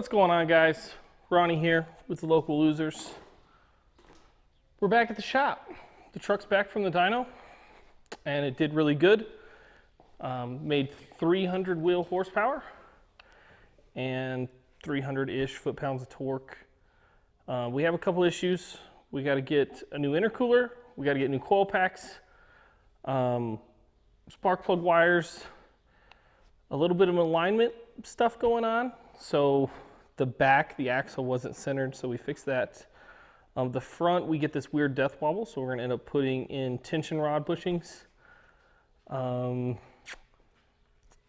What's going on, guys? Ronnie here with the Local Losers. We're back at the shop. The truck's back from the dyno, and it did really good. Made 300 wheel horsepower and 300-ish foot-pounds of torque. We have a couple issues. We got to get a new intercooler. We got to get new coil packs, spark plug wires, a little bit of alignment stuff going on. So the axle wasn't centered, so we fixed that. The front, we get this weird death wobble, so we're gonna end up putting in tension rod bushings,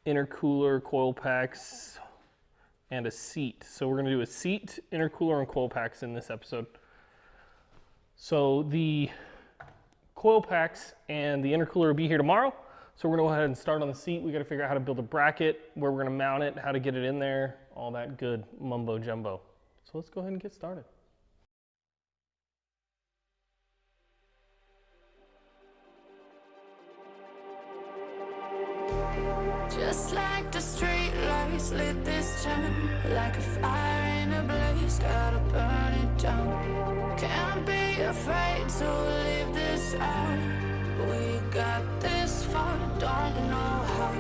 intercooler, coil packs, and a seat. So we're gonna do a seat, intercooler, and coil packs in this episode. So the coil packs and the intercooler will be here tomorrow. So we're gonna go ahead and start on the seat. We gotta figure out how to build a bracket, where we're gonna mount it, how to get it in there, all that good mumbo jumbo. So let's go ahead and get started. Just like the street lights lit this town, like a fire in a blaze, gotta burn it down. Can't be afraid to leave this out. We got this far, don't know how.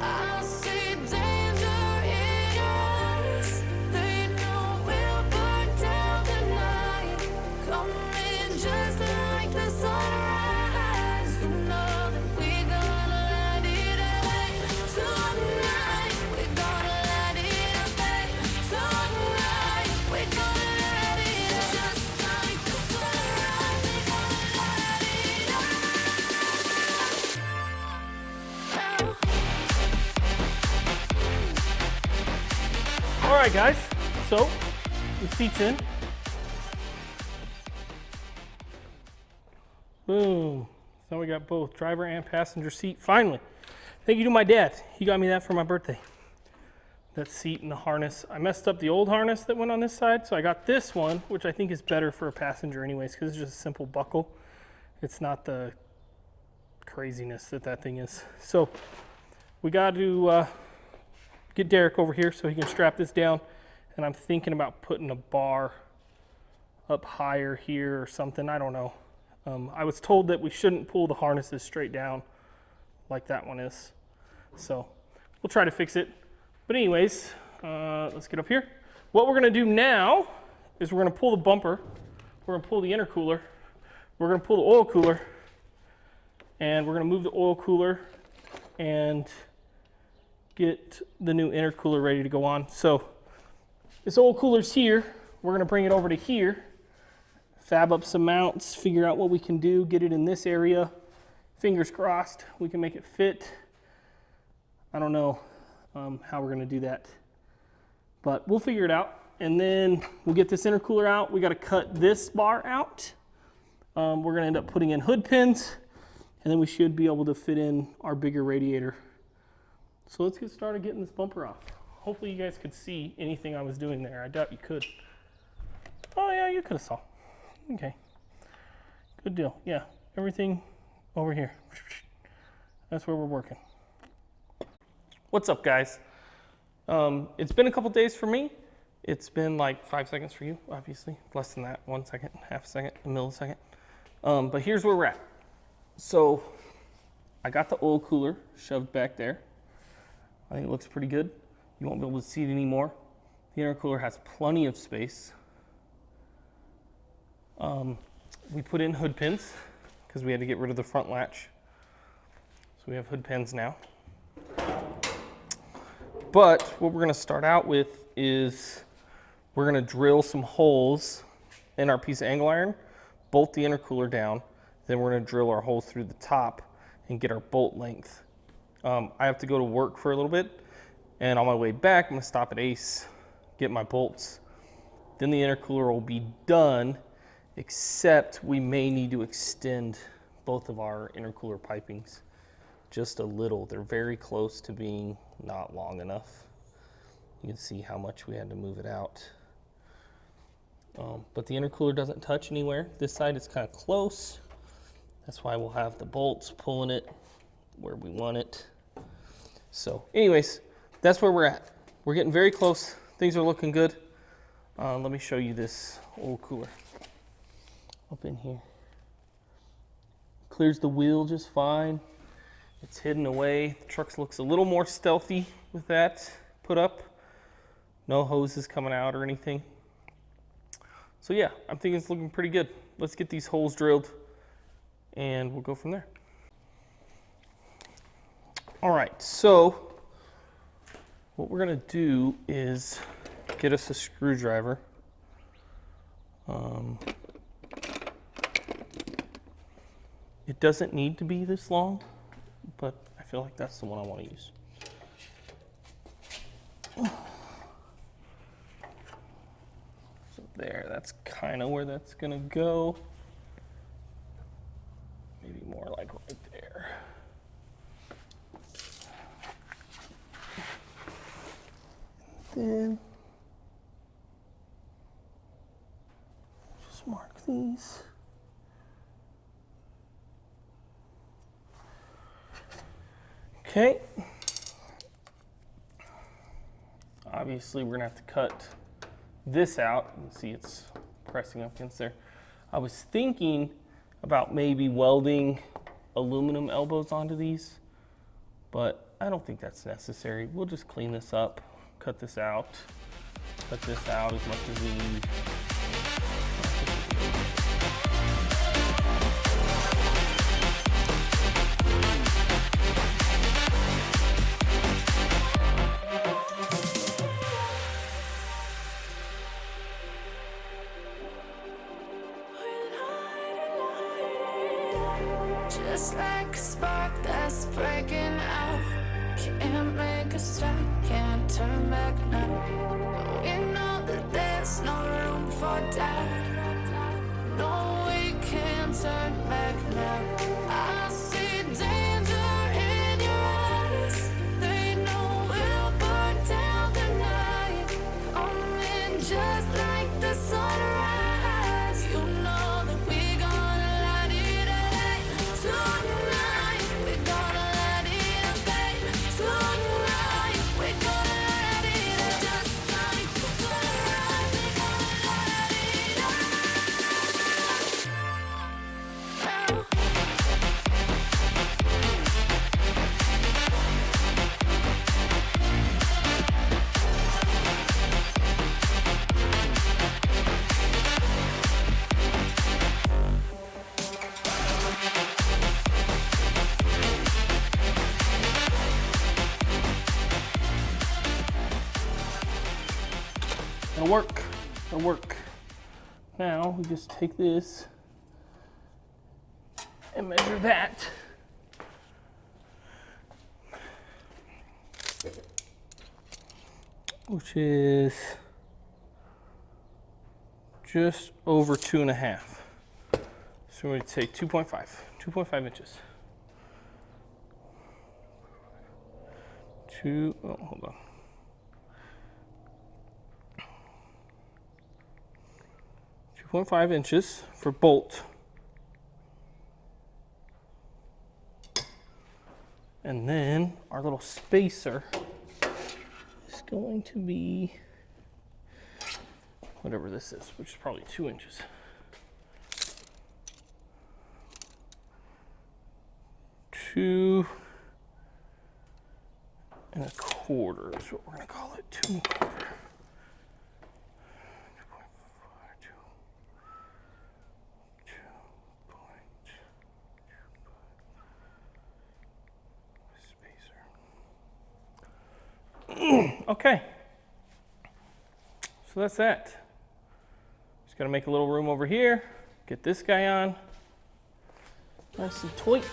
I see danger in your eyes. They know we'll burn down the night. Coming just like the sunrise. You know that we're gonna let it away. Tonight, we're gonna let it away. Tonight, we're gonna let it away. Just like the sunrise, we're gonna let it away. All right, guys, so the seat's in. Boom. So we got both driver and passenger seat, finally. Thank you to my dad. He got me that for my birthday. That seat and the harness. I messed up the old harness that went on this side, so I got this one, which I think is better for a passenger anyways, because it's just a simple buckle. It's not the craziness that thing is. So we got to get Derek over here so he can strap this down, and I'm thinking about putting a bar up higher here or something. I don't know. I was told that we shouldn't pull the harnesses straight down like that one is. So we'll try to fix it. But anyways, let's get up here. What we're gonna do now is we're gonna pull the bumper, we're gonna pull the intercooler, we're gonna pull the oil cooler, and we're gonna move the oil cooler and get the new intercooler ready to go on. So this oil cooler's here. We're gonna bring it over to here, fab up some mounts, figure out what we can do, get it in this area. Fingers crossed, we can make it fit. I don't know how we're gonna do that, but we'll figure it out. And then we'll get this intercooler out. We gotta cut this bar out. We're gonna end up putting in hood pins, and then we should be able to fit in our bigger radiator. So let's get started getting this bumper off. Hopefully you guys could see anything I was doing there. I doubt you could. Oh yeah, you could have saw. Okay, good deal. Yeah, everything over here. That's where we're working. What's up, guys? It's been a couple days for me. It's been like 5 seconds for you, obviously. Less than that, 1 second, half a second, a millisecond. But here's where we're at. So I got the oil cooler shoved back there. I think it looks pretty good. You won't be able to see it anymore. The intercooler has plenty of space. We put in hood pins because we had to get rid of the front latch. So we have hood pins now. But what we're gonna start out with is we're gonna drill some holes in our piece of angle iron, bolt the intercooler down, then we're gonna drill our holes through the top and get our bolt length. I have to go to work for a little bit, and on my way back, I'm gonna stop at Ace, get my bolts. Then the intercooler will be done, except we may need to extend both of our intercooler pipings just a little. They're very close to being not long enough. You can see how much we had to move it out. But the intercooler doesn't touch anywhere. This side is kind of close. That's why we'll have the bolts pulling it where we want it. So anyways, that's where we're at. We're getting very close things are looking good. Let me show you this old cooler up in here. Clears the wheel just fine. It's hidden away. The truck looks a little more stealthy with that put up. No hoses coming out or anything. So yeah, I'm thinking it's looking pretty good. Let's get these holes drilled and we'll go from there. All right, so what we're gonna do is get us a screwdriver. It doesn't need to be this long, but I feel like that's the one I want to use. So there, that's kind of where that's gonna go. Maybe more like right there. Then just mark these. Okay. Obviously, we're gonna have to cut this out. You can see it's pressing up against there. I was thinking about maybe welding aluminum elbows onto these, but I don't think that's necessary. We'll just clean this up, cut this out as much as we need. Just like a spark that's breaking out. Can't make a stop, can't turn back now. We know that there's no room for doubt. No, we can't turn back now. I see danger in your eyes. They know we'll burn down the night. Coming just like the sunrise. You know that we gonna light it up tonight. We gonna light it up, babe. Tonight we gonna light it up just like the sunrise. We gonna light it up. It'll work. It'll work. Now we just take this and measure that. Which is just over 2.5. So we'd say 2.5 inches. Hold on. 2.5 inches for bolt. And then our little spacer is going to be whatever this is, which is probably 2 inches. Two and a quarter is what we're gonna call it. 2.25. Okay, so that's that. Just gotta make a little room over here, get this guy on, nice and tight.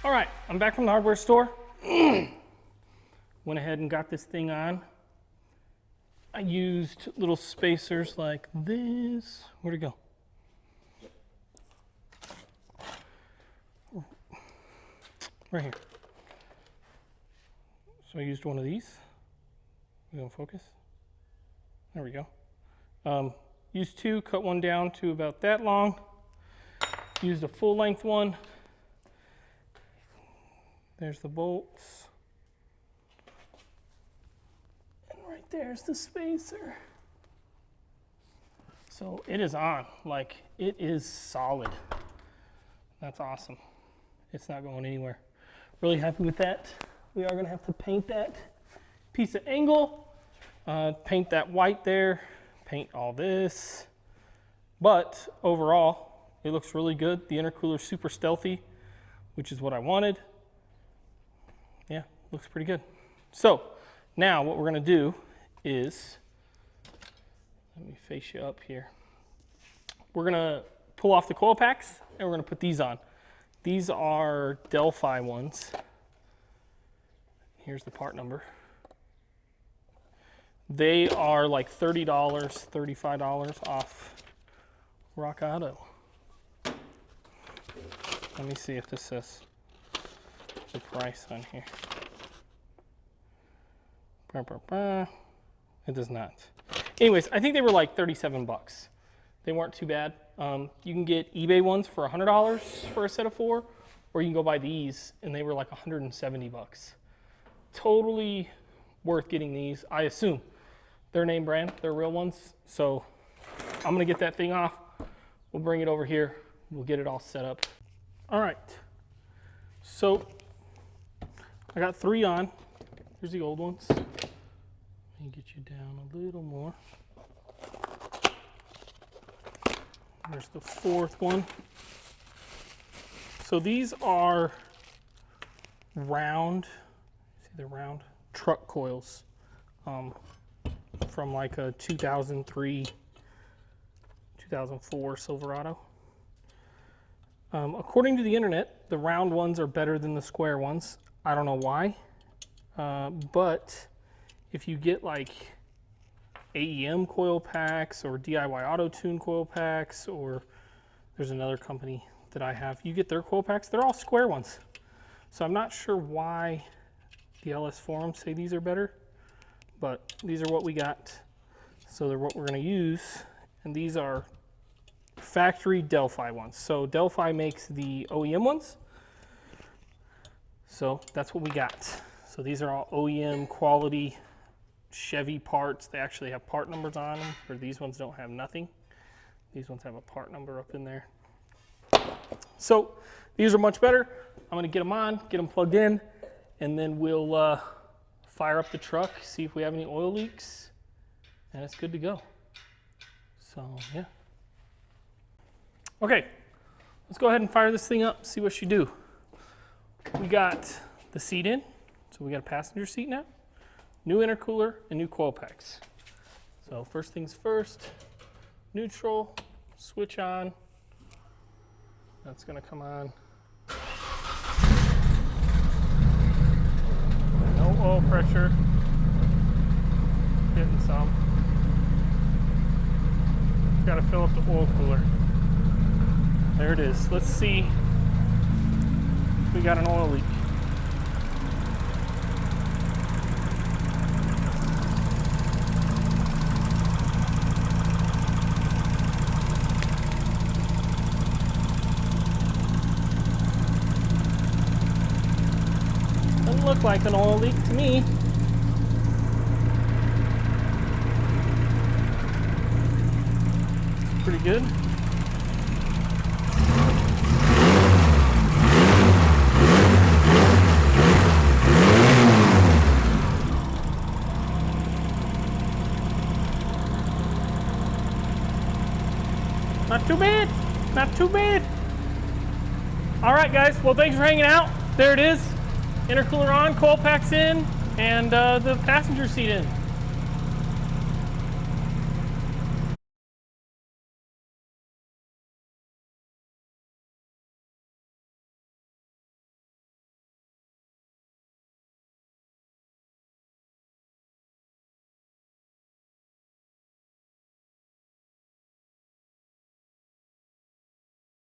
All right, I'm back from the hardware store. Went ahead and got this thing on. I used little spacers like this. Where'd it go? Right here. So I used one of these. We don't focus. There we go. Used two, cut one down to about that long. Used a full length one. There's the bolts. And right there's the spacer. So it is on, like it is solid. That's awesome. It's not going anywhere. Really happy with that. We are gonna have to paint that piece of angle, paint that white there, paint all this. But overall, it looks really good. The intercooler's super stealthy, which is what I wanted. Yeah, looks pretty good. So now what we're gonna do is, let me face you up here. We're gonna pull off the coil packs and we're gonna put these on. These are Delphi ones. Here's the part number. They are like $30, $35 off Rock Auto. Let me see if this says the price on here. It does not. Anyways, I think they were like 37 bucks. They weren't too bad. You can get eBay ones for $100 for a set of 4, or you can go buy these and they were like 170 bucks. Totally worth getting these, I assume. They're name brand, they're real ones. So I'm gonna get that thing off. We'll bring it over here. We'll get it all set up. All right, so I got 3 on. Here's the old ones. Let me get you down a little more. There's the 4th one. So these are round, see the round truck coils from like a 2003, 2004 Silverado. According to the internet, the round ones are better than the square ones. I don't know why, but if you get like AEM coil packs or DIY Auto Tune coil packs, or there's another company that I have, you get their coil packs, they're all square ones. So I'm not sure why the LS forums say these are better, but these are what we got. So they're what we're gonna use, and these are factory Delphi ones. So Delphi makes the OEM ones. So that's what we got. So these are all OEM quality Chevy parts. They actually have part numbers on them, or these ones don't have nothing. These ones have a part number up in there. So these are much better. I'm gonna get them on, get them plugged in, and then we'll fire up the truck, see if we have any oil leaks, and it's good to go. So yeah. Okay, let's go ahead and fire this thing up, see what she do. We got the seat in, so we got a passenger seat now, new intercooler, and new coil packs. So first things first, neutral, switch on. That's gonna come on. No oil pressure, getting some. Gotta fill up the oil cooler. There it is. Let's see if we got an oil leak. Doesn't look like an oil leak to me. Pretty good. Not too bad, not too bad. All right, guys, well, thanks for hanging out. There it is. Intercooler on, coil packs in, and the passenger seat in.